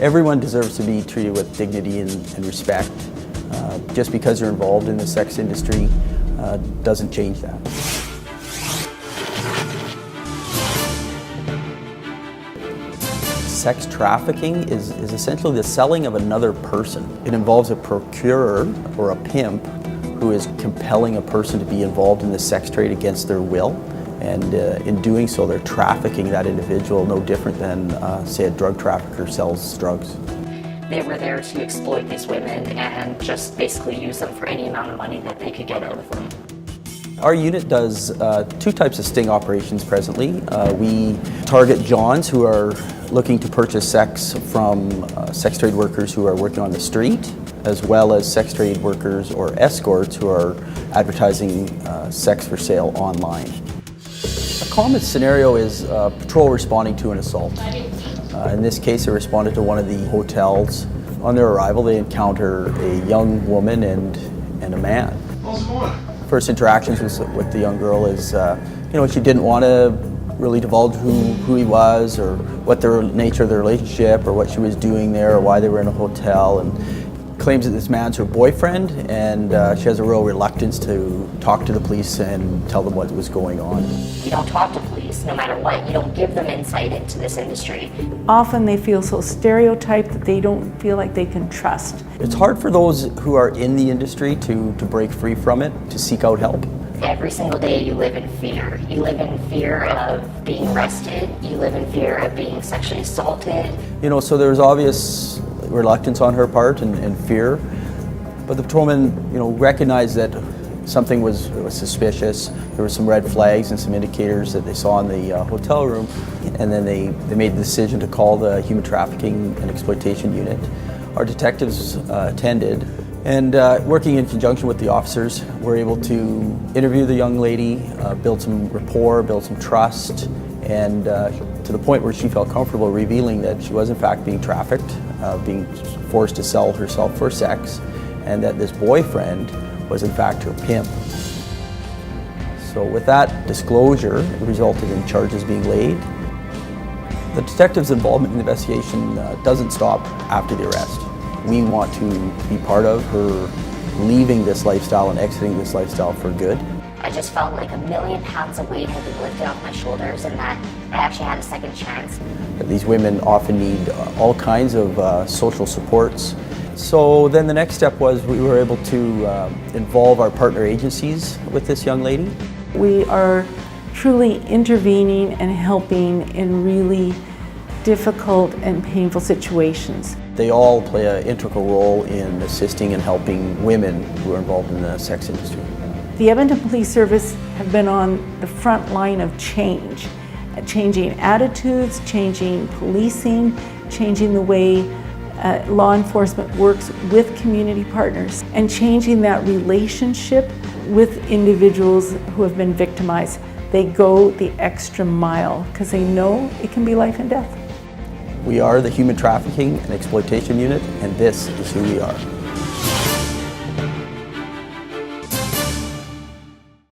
Everyone deserves to be treated with dignity and respect. Just because you're involved in the sex industry doesn't change that. Sex trafficking is essentially the selling of another person. It involves a procurer or a pimp who is compelling a person to be involved in the sex trade against their will. And in doing so, they're trafficking that individual no different than, say, a drug trafficker sells drugs. They were there to exploit these women and just basically use them for any amount of money that they could get out of them. Our unit does two types of sting operations presently. We target Johns who are looking to purchase sex from sex trade workers who are working on the street, as well as sex trade workers or escorts who are advertising sex for sale online. A common scenario is patrol responding to an assault. In this case, they responded to one of the hotels. On their arrival, they encounter a young woman and a man. First interactions with the young girl is, she didn't want to really divulge who he was or what the nature of the relationship or what she was doing there or why they were in a hotel, and claims that this man's her boyfriend, and she has a real reluctance to talk to the police and tell them what was going on. You don't talk to police no matter what. You don't give them insight into this industry. Often they feel so stereotyped that they don't feel like they can trust. It's hard for those who are in the industry to break free from it, to seek out help. Every single day you live in fear. You live in fear of being arrested. You live in fear of being sexually assaulted. So there's obvious reluctance on her part and fear, but the patrolmen, recognized that something was suspicious. There were some red flags and some indicators that they saw in the hotel room, and then they made the decision to call the Human Trafficking and Exploitation Unit. Our detectives attended, and working in conjunction with the officers, were able to interview the young lady, build some rapport, build some trust, and to the point where she felt comfortable revealing that she was in fact being trafficked, being forced to sell herself for sex, and that this boyfriend was in fact her pimp. So with that disclosure, it resulted in charges being laid. The detective's involvement in the investigation doesn't stop after the arrest. We want to be part of her leaving this lifestyle and exiting this lifestyle for good. I just felt like 1,000,000 pounds of weight had been lifted off my shoulders and that I actually had a second chance. These women often need all kinds of social supports. So then the next step was we were able to involve our partner agencies with this young lady. We are truly intervening and helping in really difficult and painful situations. They all play an integral role in assisting and helping women who are involved in the sex industry. The Edmonton Police Service have been on the front line of change, changing attitudes, changing policing, changing the way law enforcement works with community partners, and changing that relationship with individuals who have been victimized. They go the extra mile because they know it can be life and death. We are the Human Trafficking and Exploitation Unit, and this is who we are.